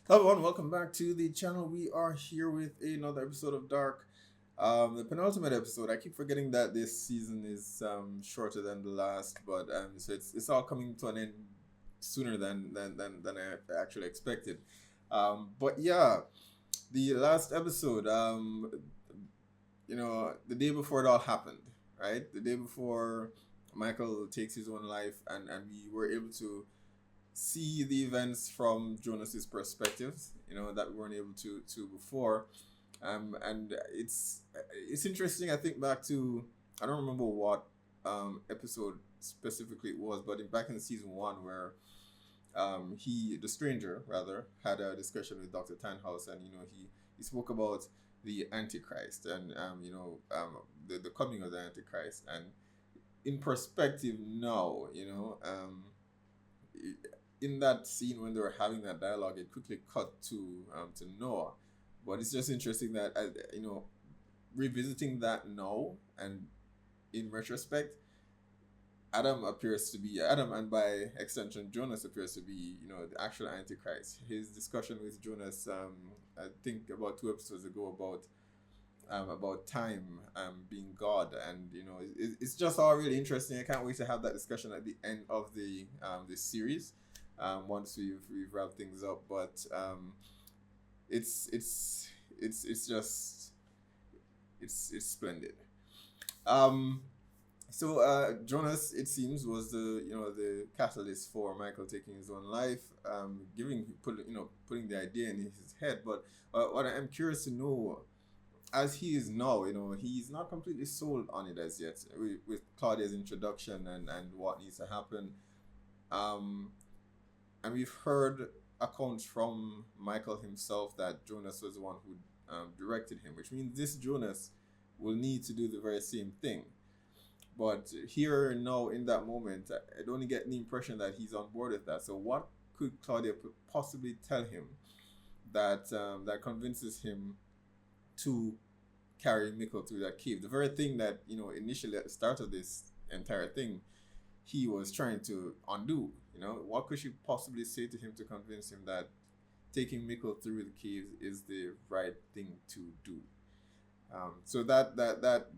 Hello everyone, welcome back to the channel. We are here with another episode of Dark. The penultimate episode. I keep forgetting that this season is shorter than the last, but so it's all coming to an end sooner than I actually expected. But yeah, the last episode, the day before it all happened, right? The day before Michael takes his own life, and we were able to see the events from Jonas's perspectives, that we weren't able to before. And it's interesting. I think back to, I don't remember what episode specifically it was, but back in season one where the stranger rather, had a discussion with Dr. Tannhaus, and he spoke about the Antichrist and the coming of the Antichrist, and in perspective now, in that scene when they were having that dialogue, it quickly cut to Noah. But it's just interesting that revisiting that now and in retrospect, Adam, and by extension Jonas appears to be the actual Antichrist. His discussion with Jonas, I think about 2 episodes ago, about time being God, and it's just all really interesting. I can't wait to have that discussion at the end of the this series, once we've wrapped things up. But it's it's it's just it's splendid. Um, Jonas, it seems, was the catalyst for Michael taking his own life, putting the idea in his head. But what I'm curious to know, as he is now, he's not completely sold on it as yet. With Claudia's introduction and what needs to happen, and we've heard accounts from Michael himself that Jonas was the one who directed him, which means this Jonas will need to do the very same thing. But here now, in that moment, I don't get the impression that he's on board with that. So what could Claudia possibly tell him that convinces him to carry Mikkel through that cave? The very thing that initially at the start of this entire thing, he was trying to undo. What could she possibly say to him to convince him that taking Mikkel through the caves is the right thing to do? So that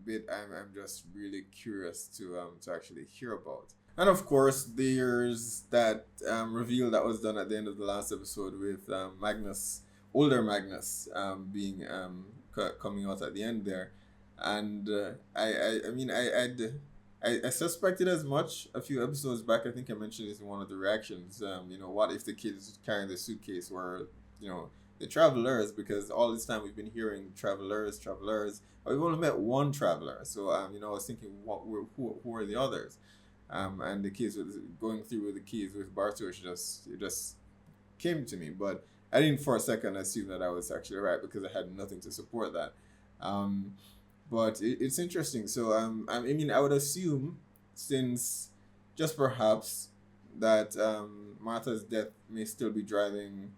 bit, I'm just really curious to actually hear about. And of course, there's that reveal that was done at the end of the last episode with Magnus, older Magnus, being coming out at the end there, and I mean I suspected as much a few episodes back. I think I mentioned this in one of the reactions. What if the kids carrying the suitcase were the travelers? Because all this time we've been hearing travelers, but we've only met one traveler. So I was thinking, who are the others? And the kids going through with the keys with Bartosz, just came to me, but I didn't for a second assume that I was actually right, because I had nothing to support that. But it's interesting. So I mean, I would assume, since just perhaps that Martha's death may still be driving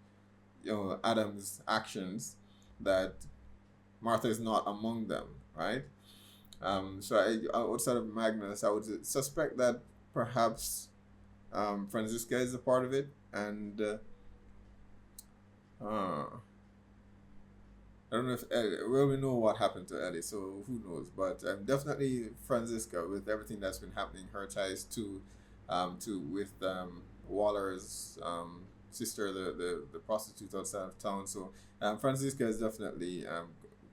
Adam's actions, that Martha is not among them, right? So outside of Magnus, I would suspect that perhaps Franziska is a part of it, and I don't know if Ellie, well, we know what happened to Ellie, so who knows? But definitely Franziska, with everything that's been happening, her ties with Waller's sister, the prostitute outside of town. So Franziska is definitely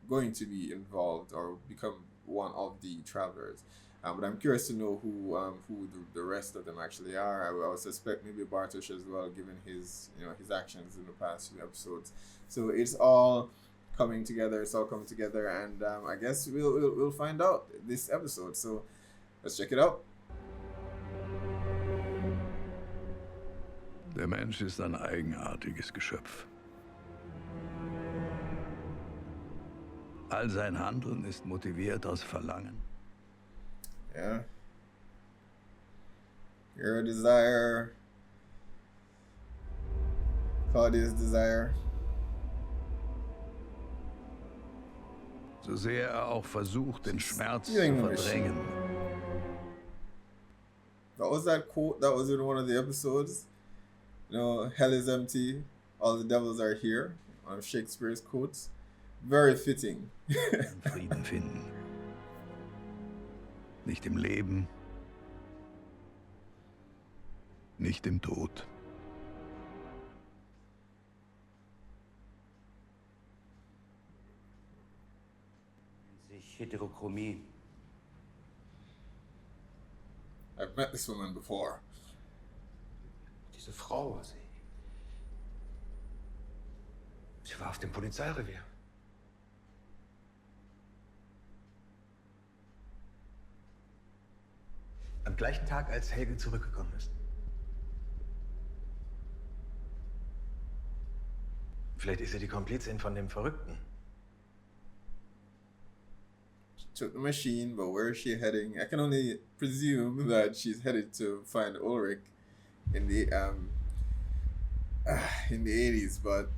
going to be involved or become one of the travelers. But I'm curious to know who the rest of them actually are. I would suspect maybe Bartosz as well, given his actions in the past few episodes. So it's all coming together. It's all coming together, and I guess we'll find out this episode. So let's check it out. Der Mensch ist ein eigenartiges Geschöpf. All sein Handeln ist motiviert aus Verlangen. Yeah. Your desire. Claudia's desire. So sehr er auch versucht, den Schmerz zu Stealing the verdrängen. What was that quote that was in one of the episodes? Hell is empty, all the devils are here, one of Shakespeare's quotes. Very fitting. Frieden finden. Nicht im Leben, nicht im Tod. Sich Heterochromie. I've met this woman before. Diese Frau, sie war auf dem Polizeirevier. Am gleichen Tag, als Helge zurückgekommen ist. Vielleicht ist sie die Komplizin von dem Verrückten. She took the machine, but where is she heading? I can only presume that she's headed to find Ulrich in the 80s, but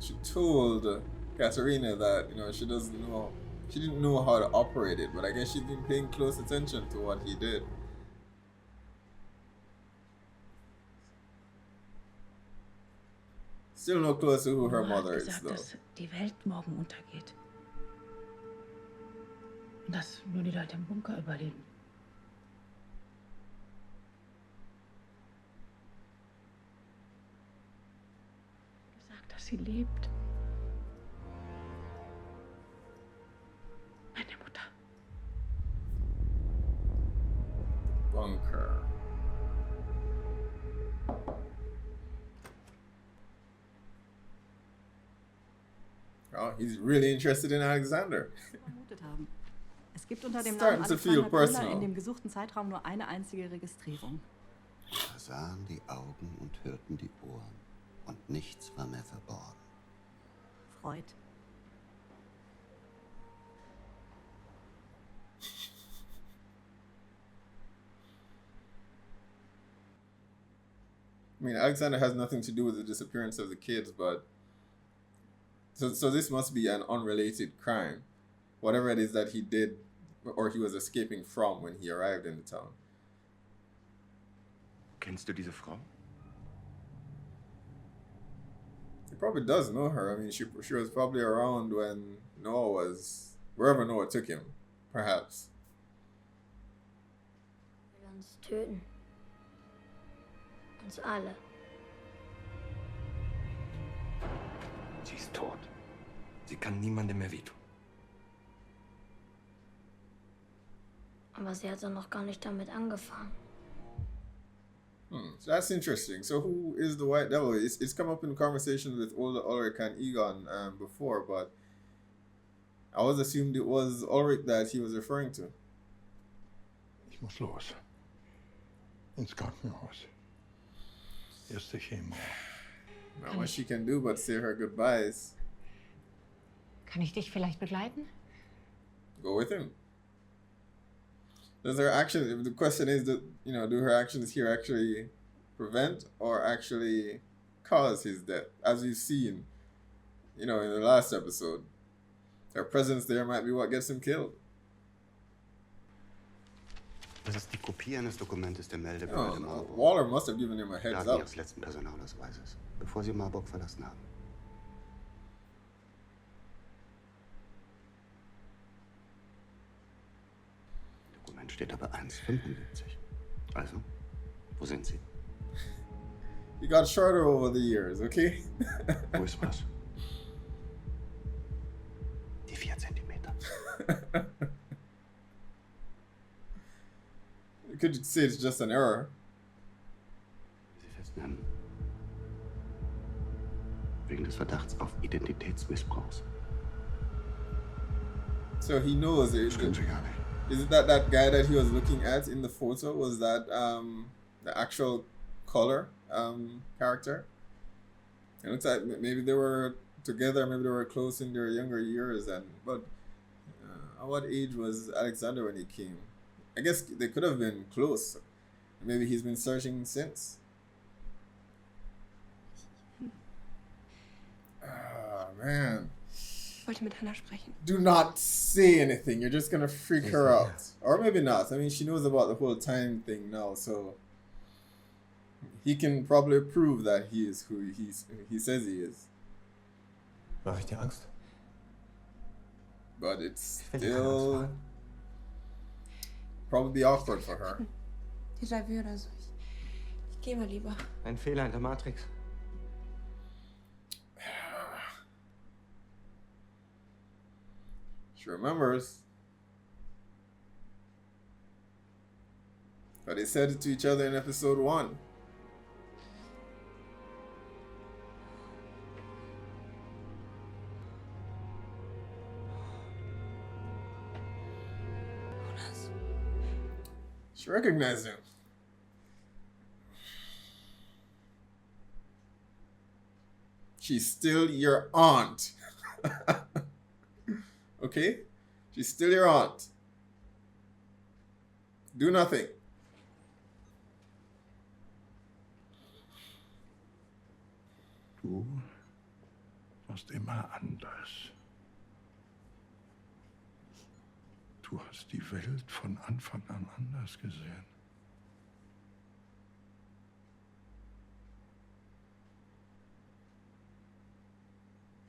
she told Katerina that, she didn't know how to operate it, but I guess she's been paying close attention to what he did. Still no clue to who her mother is, gesagt, though. dass die Welt morgen untergeht. Und dass nur die Leute im Bunker überleben. Gesagt, dass sie lebt. Meine Mutter. Bunker. Oh, he's really interested in Alexander. Vermutet haben. Es gibt unter dem Starting Namen to feel Alexander Köhler personal. in dem gesuchten Zeitraum nur eine einzige Registrierung. Da sahen die Augen und hörten die Ohren. Und nichts war mehr verborgen. Freud. I mean, Alexander has nothing to do with the disappearance of the kids, but so this must be an unrelated crime, whatever it is that he did or he was escaping from when he arrived in the town. Kennst du diese Frau? He probably does know her. I mean, she was probably around when Noah was wherever Noah took him, perhaps. Will uns töten. Uns alle. Sie ist tot. Sie kann niemandem mehr wehtun. Aber sie hat doch noch gar nicht damit angefangen. So that's interesting. So who is the White Devil? It's come up in conversations with Ulrich and Egon before, but I always assumed it was Ulrich that he was referring to. Ich muss los. Ins Krankenhaus. Erste Chemo. Not much she can do but say her goodbyes. Kann ich dich vielleicht begleiten? Go with him. Does her action? The question is, do her actions here actually prevent or actually cause his death? As we've seen, in the last episode, her presence there might be what gets him killed. Das ist die Kopie eines Dokumentes der Meldebehörde Marburg. Waller must have given him a heads Daten up. ihres letzten Personalausweises, bevor sie Marburg verlassen haben. Dokument steht aber 1,75. Also, wo sind sie? He got shorter over the years, okay? Wo ist was? Die 4 Zentimeter. You could say it's just an error. Sie festnehmen. Wegen des Verdachts auf Identitätsmissbrauchs. So he knows it. Stimmt sie gar nicht. Is it that guy that he was looking at in the photo? Was that the actual color character? It looks like maybe they were together, maybe they were close in their younger years. But at what age was Alexander when he came? I guess they could have been close. Maybe he's been searching since. man. Ich wollte mit Hannah sprechen. Do not say anything. You're just gonna freak her out. Or maybe not. I mean, she knows about the whole time thing now, so he can probably prove that he is who he says he is. Mache ich dir Angst? But it's Ich will dir keine Angst still machen. probably awkward for her. Déjà-vu oder so. Ich gehe mal lieber. Ein Fehler in der Matrix. She remembers. But they said it to each other in episode 1. Jonas. She recognized him. She's still your aunt. Okay? She's still your aunt. Do nothing. Du warst immer anders. Du hast die Welt von Anfang an anders gesehen.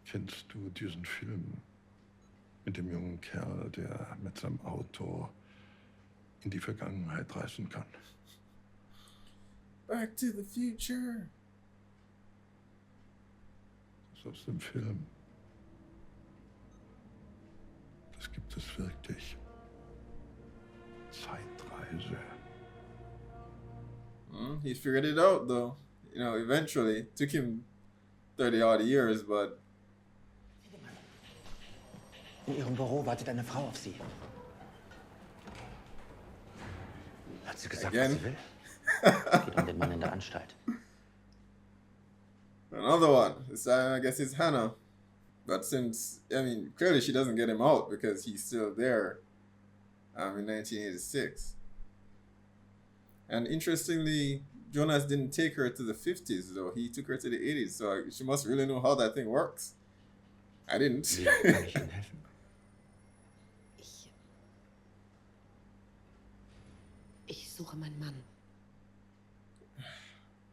Kennst du diesen Film mit dem jungen Kerl, der mit seinem Auto in die Vergangenheit reisen kann? Back to the future. Das ist aus dem Film. Das gibt es wirklich. Zeitreise. He figured it out though. You know, eventually. It took him 30 odd years, but In ihrem Büro wartet eine Frau auf Sie. Hat sie gesagt, Again? was sie will? Es geht um den Mann in der Anstalt. another one. This time I guess it's Hannah. But since, I mean, clearly she doesn't get him out because he's still there in 1986. And interestingly, Jonas didn't take her to the 50s though. He took her to the 80s. So she must really know how that thing works. I didn't. Wie kann ich Ihnen helfen? Ich suche meinen Mann.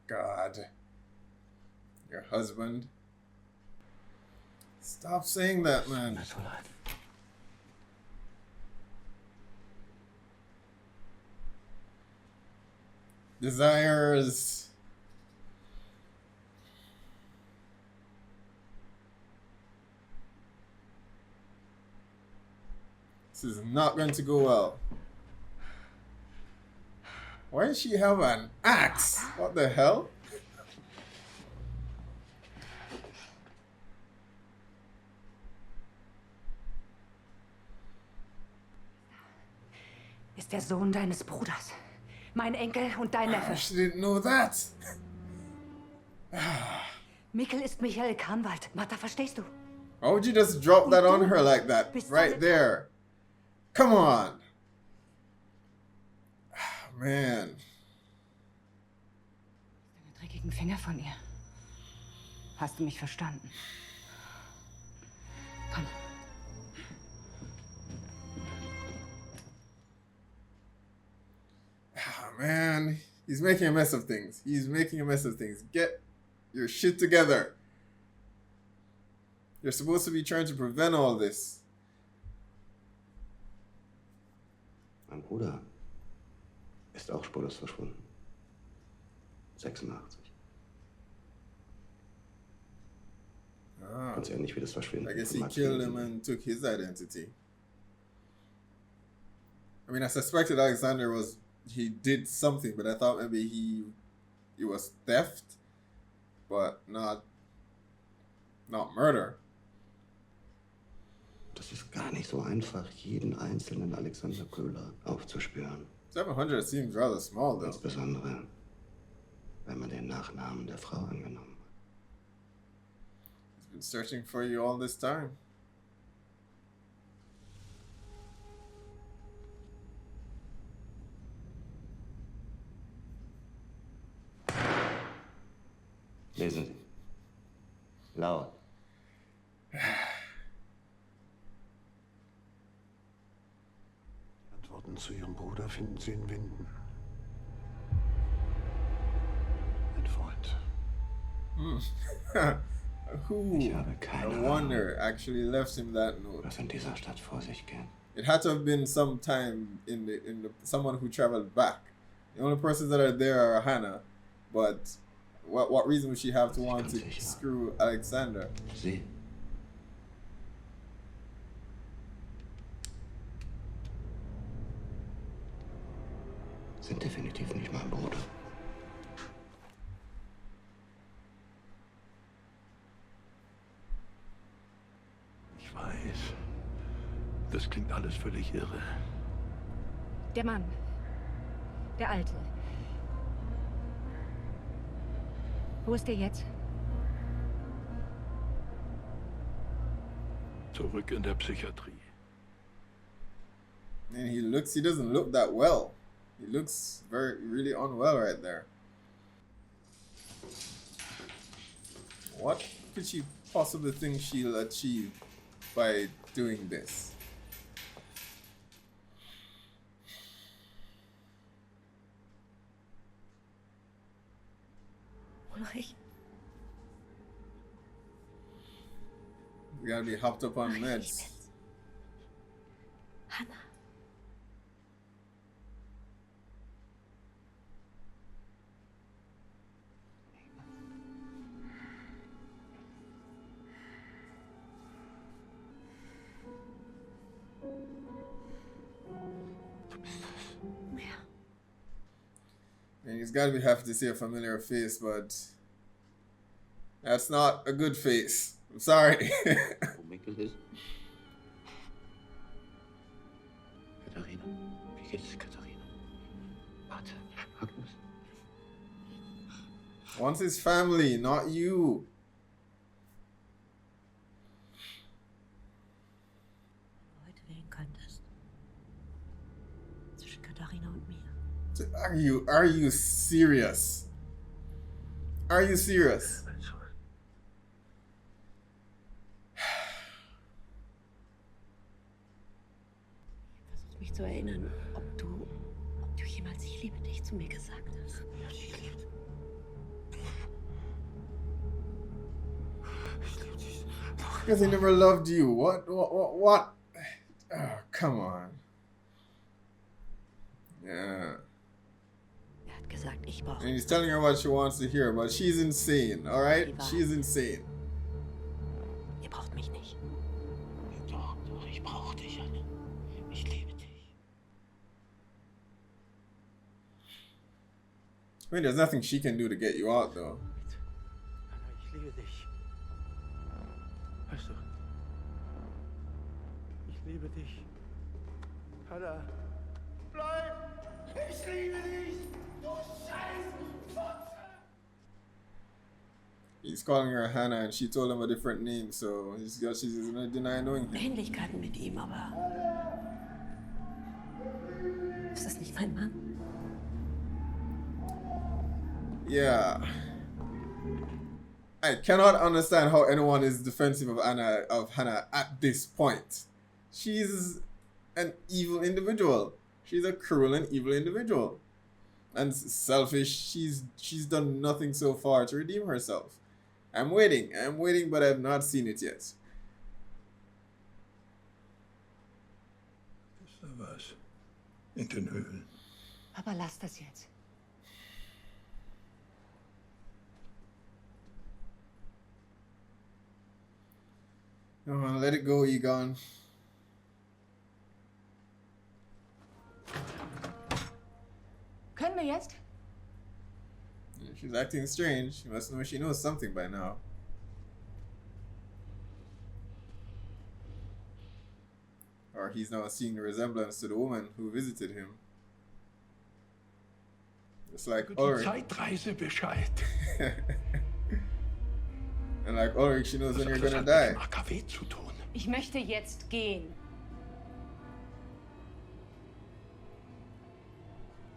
God. Your husband. Stop saying that, man. Mir so leid. Desires. This is not going to go well. Why does she have an axe? What the hell? Ist der Sohn deines Bruders. Mein Enkel und dein Neffe. She didn't know that. Mikkel ist Michael Kahnwald. Martha, verstehst du? Why would you just drop that on her like that? Right there. Come on. Man. Deine dreckigen Finger von ihr. Hast du mich verstanden? Komm. Man, he's making a mess of things. He's making a mess of things. Get your shit together. You're supposed to be trying to prevent all this. Mein Bruder ist auch spurlos verschwunden. 86. Ganz ähnlich wie das Verschwinden. I guess he von killed Martin. him and took his identity. I mean, I suspected Alexander he did something, but I thought maybe it was theft, but not murder. Das ist gar nicht so einfach, jeden einzelnen Alexander Köhler aufzuspüren. 700 seems rather small, though. Insbesondere, wenn man den Nachnamen der Frau angenommen hat. He's been searching for you all this time. Lesen Sie. Laut. Und zu ihrem Bruder finden sie in Winden. Ein Freund. Who, Ich habe keine I wonder, actually left him that note? Was in dieser Stadt vor sich geht. It had to have been some time in the someone who traveled back. The only persons that are there are Hannah, but what reason would she have to want to screw Alexander? Sie. Sind definitiv nicht mein Bruder. Ich weiß. Das klingt alles völlig irre. Der Mann. Der Alte. Wo ist er jetzt? Zurück in der Psychiatrie. And he doesn't look that well. He looks really unwell right there. What could she possibly think she'll achieve by doing this? Ulrich, We gotta be hopped up on meds. Hannah. And he's gotta be happy to see a familiar face, but that's not a good face. I'm sorry. Mikkel ist. Katharina. Wie geht es, Katharina? Warte, Agnes. Wants his family, not you. Heute wählen könntest. Zwischen Katharina und mir. Are you serious? Are you serious? Versuch mich zu erinnern, ob du jemals "Ich liebe dich" zu mir gesagt hast. Because he never loved you. What? Oh, come on. Yeah. Er hat gesagt, ich brauche. And he's telling her what she wants to hear, but she's insane, alright? She's insane. Ihr braucht mich nicht. Doch, ich brauche dich, Anne. Ich liebe dich. I mean, there's nothing she can do to get you out, though. Anna, ich liebe dich. Weißt du? Ich liebe dich. Anna. Bleib! Ich liebe dich! Du Scheiße! He's calling her Hannah, and she told him a different name, so she's gonna deny knowing him. Ähnlichkeiten mit ihm, aber. Ist das nicht mein Mann? Yeah. I cannot understand how anyone is defensive of Hannah at this point. She's an evil individual. She's a cruel and evil individual. And selfish. She's done nothing so far to redeem herself. I'm waiting, but I've not seen it yet. Ist da was? In den Höhlen. Aber lass das jetzt. Come on, let it go, Egon. Können wir jetzt? She's acting strange. You must know she knows something by now. Or he's now seeing the resemblance to the woman who visited him. It's like Ulrich. Zeitreisebescheid. And like Ulrich, she knows when you're gonna die. AKW zu tun. Ich möchte jetzt gehen.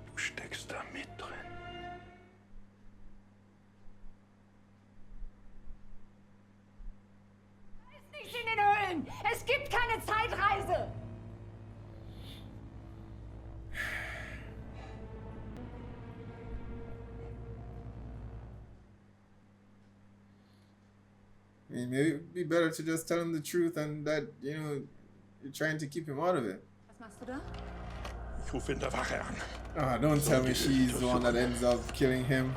Du steckst da mit drin. Ist nicht in den Höhlen. Es gibt keine Zeitreise. mean, maybe it'd be better to just tell him the truth and that, you know, you're trying to keep him out of it. Was machst du da? Ich rufe in der Wache an. Ah, don't tell me she's the one that ends up killing him.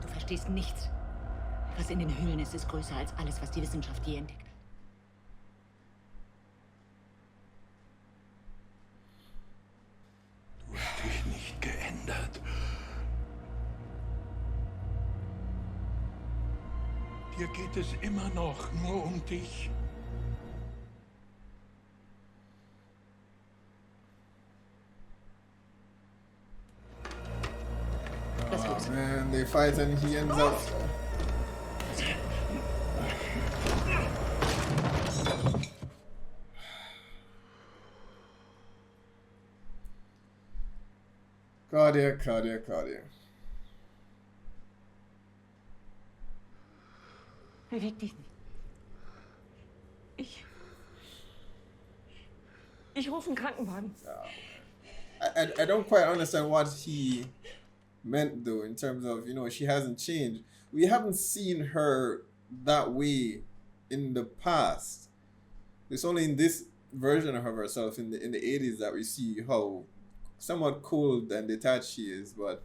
Du verstehst nichts. Was in den Höhlen ist, ist größer als alles, was die Wissenschaft je entdeckt hat. Du hast dich nicht geändert. Dir geht es immer noch nur um dich. Oh man, they fight and he ends up. Claudia. Beweg dich nicht. Ich rufe einen Krankenwagen. I don't quite understand what he meant though, in terms of, you know, she hasn't changed. We haven't seen her that way in the past. It's only in this version of herself in the 80s that we see how somewhat cold and detached she is, but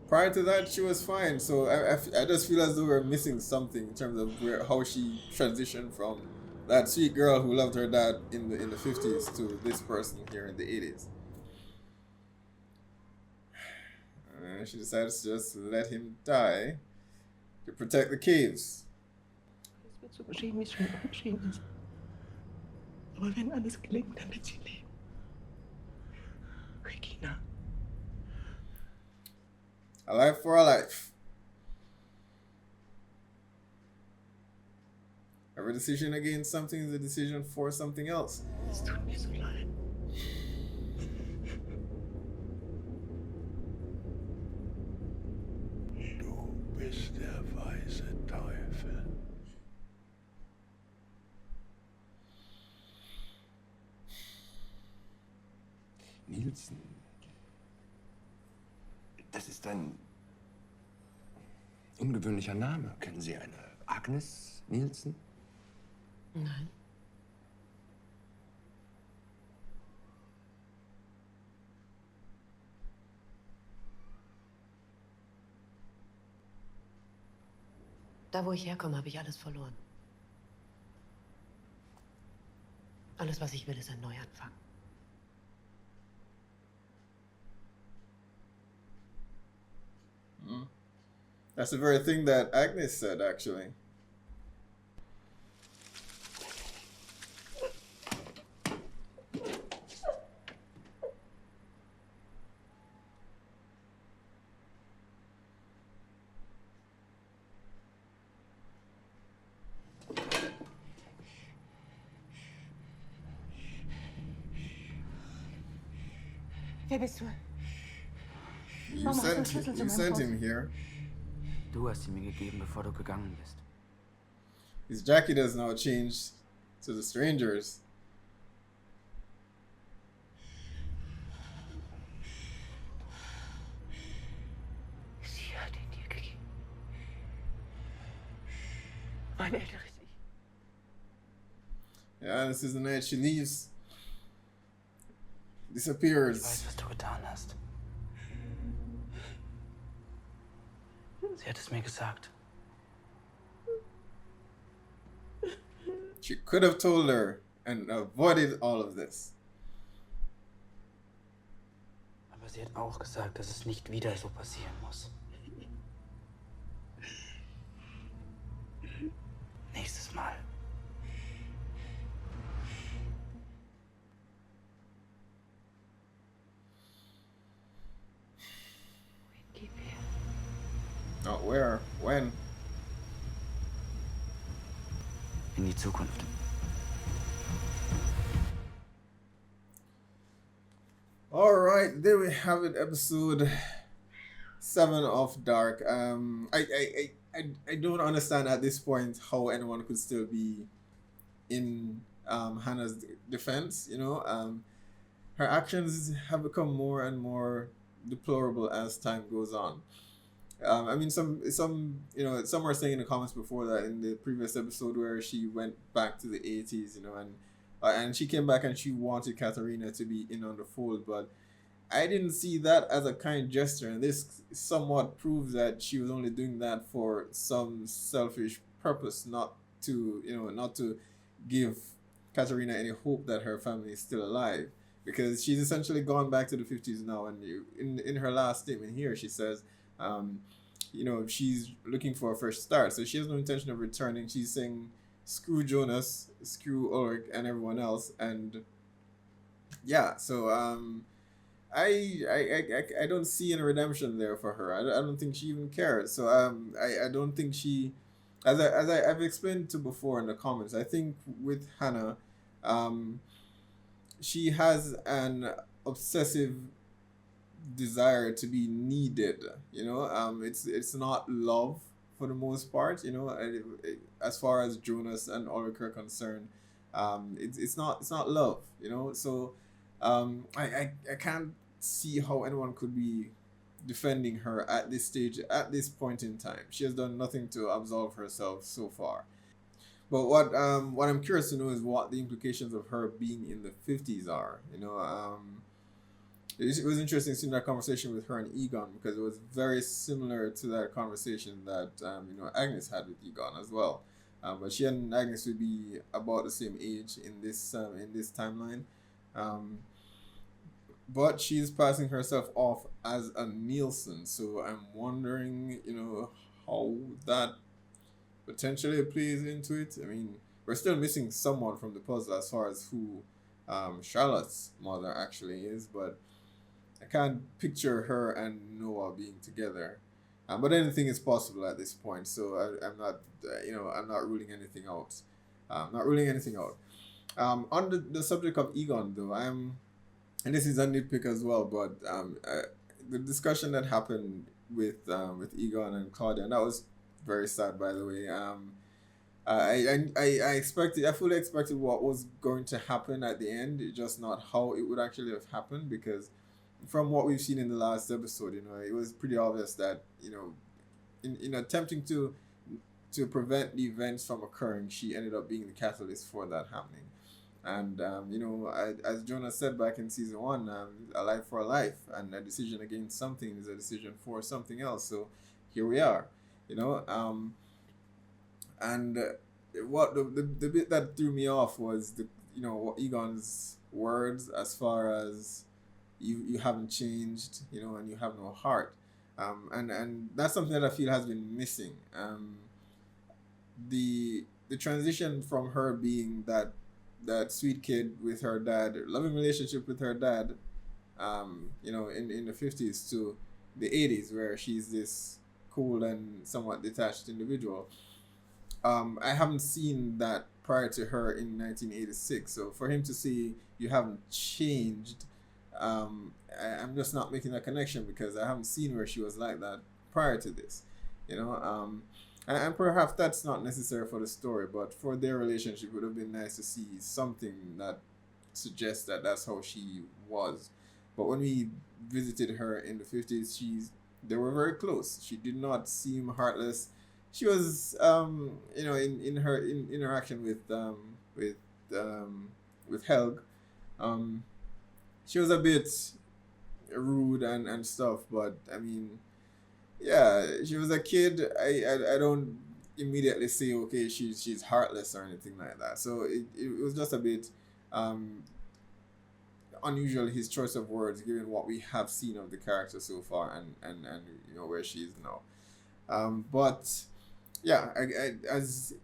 prior to that she was fine. So I just feel as though we're missing something in terms of how she transitioned from that sweet girl who loved her dad in the 50s to this person here in the 80s. And she decides to just let him die to protect the caves. Es wird so geschehen, wie es schon geschehen ist. Aber wenn alles gelingt, dann wird sie leben. Regina. A life for a life. Every decision against something is a decision for something else. Es tut mir so leid. Du bist der weiße Teufel. Nielsen. Das ist ein ungewöhnlicher Name. Kennen Sie eine Agnes Nielsen? Nein. Da, wo ich herkomme, habe ich alles verloren. Alles, was ich will, ist ein Neuanfang. That's the very thing that Agnes said, actually. Wer bist du? You sent him here. Du hast sie mir gegeben, bevor du gegangen bist. His jacket has now changed to the strangers. Sie hat ihn dir gegeben. Mein älteres Ich. Yeah, this is the night she leaves. Ich Disappears. weiß, was du getan hast. Sie hat es mir gesagt. She could have told her and avoided all of this. Aber sie hat auch gesagt, dass es nicht wieder so passieren muss. Nächstes Mal. Not where, when. In die Zukunft. All right, there we have it, episode 7 of Dark. I don't understand at this point how anyone could still be in Hannah's defense. You know, her actions have become more and more deplorable as time goes on. I mean, some some were saying in the comments before that in the previous episode where she went back to the 80s, and she came back and she wanted Katarina to be in on the fold, but I didn't see that as a kind gesture, and this somewhat proves that she was only doing that for some selfish purpose, not to give Katarina any hope that her family is still alive, because she's essentially gone back to the 50s now, and in her last statement here, she says, she's looking for a fresh start, so she has no intention of returning. She's saying, screw Jonas, screw Ulrich, and everyone else, and yeah, so I don't see any redemption there for her. I don't think she even cares. So I don't think she, I've explained to before in the comments, I think with Hannah, she has an obsessive desire to be needed. It's not love for the most part. As far as Jonas and Ulrich are concerned, it's not love. So I can't see how anyone could be defending her at this stage, at this point in time. She has done nothing to absolve herself so far. But what I'm curious to know is what the implications of her being in the 50s are. It was interesting seeing that conversation with her and Egon, because it was very similar to that conversation that Agnes had with Egon as well. But she and Agnes would be about the same age in this timeline. But she's passing herself off as a Nielsen, so I'm wondering, how that potentially plays into it. I mean, we're still missing someone from the puzzle as far as who Charlotte's mother actually is, but I can't picture her and Noah being together. But anything is possible at this point, so I'm not ruling anything out. On the subject of Egon, though, and this is a nitpick as well, but the discussion that happened with Egon and Claudia, and that was very sad, by the way. I fully expected what was going to happen at the end, just not how it would actually have happened, because from what we've seen in the last episode, it was pretty obvious that, in attempting to prevent the events from occurring, she ended up being the catalyst for that happening. And as Jonas said back in season 1, a life for a life, and a decision against something is a decision for something else. So here we are, and what the bit that threw me off was Egon's words, as far as you haven't changed, and you have no heart, and that's something that I feel has been missing. The transition from her being that sweet kid with her dad, loving relationship with her dad, in the 50s, to the 80s, where she's this cool and somewhat detached individual. I haven't seen that prior to her in 1986. So for him to say you haven't changed, I'm just not making that connection, because I haven't seen where she was like that prior to this, and perhaps that's not necessary for the story, but for their relationship, it would have been nice to see something that suggests that that's how she was. But when we visited her in the 50s, they were very close. She did not seem heartless. She was, in her interaction with Helg, she was a bit rude and stuff. But I mean, yeah, she was a kid. I don't immediately say, okay, she's heartless or anything like that. So it was just a bit unusual, his choice of words, given what we have seen of the character so far, and where she is now. But yeah, as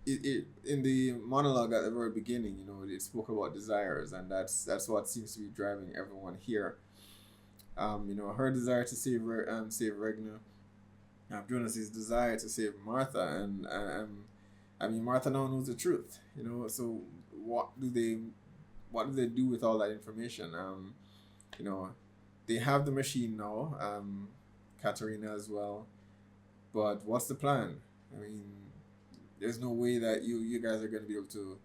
in the monologue at the very beginning, it spoke about desires, and that's what seems to be driving everyone here. Her desire to save Regna, Jonas's desire to save Martha, and I mean, Martha now knows the truth. So what do they do with all that information? They have the machine now, Katarina as well, but what's the plan? I mean, there's no way that you guys are going to be able to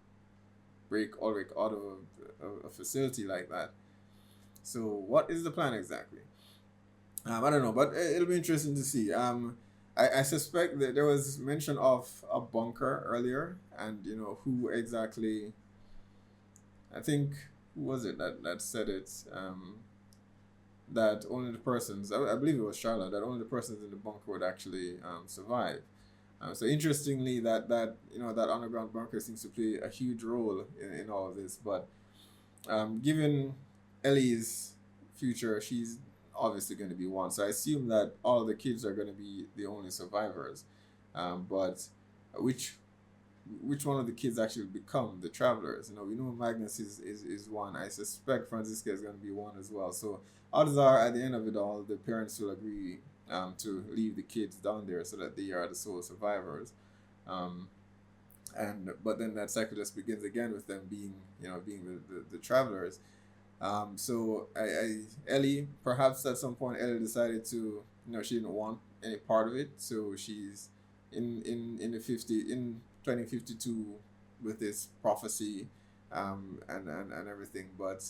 break Ulrich out of a facility like that. So what is the plan exactly? I don't know, but it'll be interesting to see. I suspect that there was mention of a bunker earlier, and you know who exactly. I think who was it that said it? That only the persons, I believe it was Charlotte, that only the persons in the bunker would actually survive. So interestingly, that you know that underground bunker seems to play a huge role in all of this. But given Ellie's future, she's obviously going to be one. So I assume that all the kids are going to be the only survivors. But which one of the kids actually become the travelers? You know, we know Magnus is one. I suspect Franziska is going to be one as well. So odds are, at the end of it all, the parents will agree to leave the kids down there so that they are the sole survivors. But then that cycle just begins again with them being the travelers. So Ellie, perhaps at some point Ellie decided to, she didn't want any part of it, so she's in 2052 with this prophecy and everything. But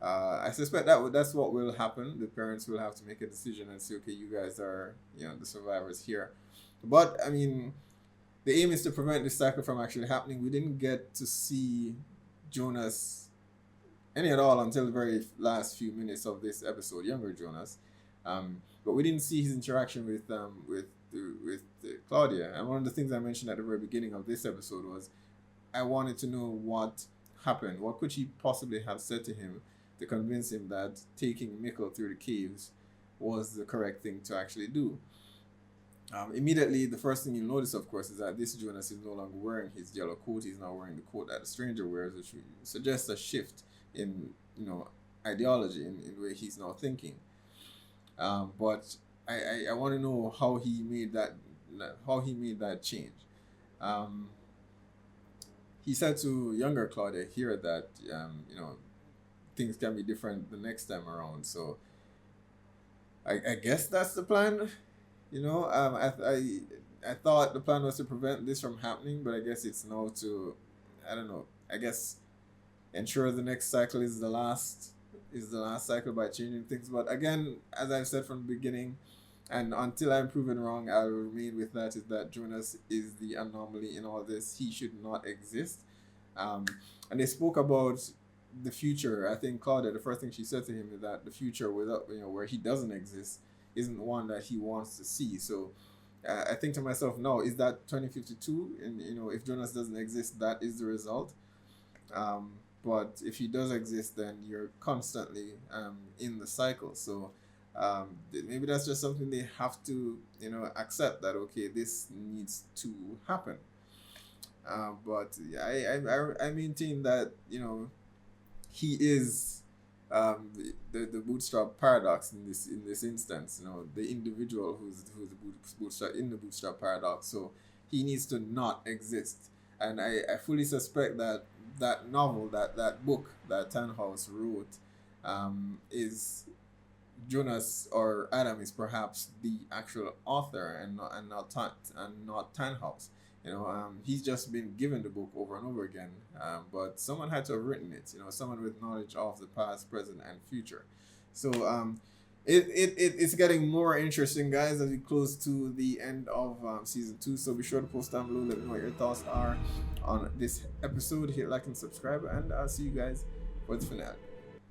I suspect that's what will happen. The parents will have to make a decision and say, okay, you guys are the survivors here. But I mean, the aim is to prevent this cycle from actually happening. We didn't get to see Jonas any at all until the very last few minutes of this episode, younger Jonas. But we didn't see his interaction with Claudia. And one of the things I mentioned at the very beginning of this episode was I wanted to know what happened. What could she possibly have said to him to convince him that taking Mikkel through the caves was the correct thing to actually do? Immediately, the first thing you'll notice, of course, is that this Jonas is no longer wearing his yellow coat. He's now wearing the coat that the stranger wears, which suggests a shift in ideology, in the way he's now thinking. But I want to know how he made that change. He said to younger Claudia here that things can be different the next time around. So I guess that's the plan. I thought the plan was to prevent this from happening, but I guess it's now to, I don't know, I guess ensure the next cycle is the last cycle by changing things. But again, as I've said from the beginning, and until I'm proven wrong, I'll remain with that, is that Jonas is the anomaly in all this. He should not exist. And they spoke about the future. I think Claudia, the first thing she said to him is that the future without, where he doesn't exist isn't one that he wants to see. So I think to myself, no, is that 2052? And if Jonas doesn't exist, that is the result. But if he does exist, then you're constantly in the cycle. So maybe that's just something they have to accept, that okay, this needs to happen. But I maintain that he is the bootstrap paradox in this instance. The individual who's the bootstrap in the bootstrap paradox. So he needs to not exist. And I fully suspect that novel, that book that Tannhaus wrote, is Jonas, or Adam is perhaps the actual author and not Tannhaus. He's just been given the book over and over again, but someone had to have written it. Someone with knowledge of the past, present, and future. So it's getting more interesting, guys, as we close to the end of season 2. So be sure to post down below, let me know what your thoughts are on this episode. Hit like and subscribe, and I'll see you guys for the finale.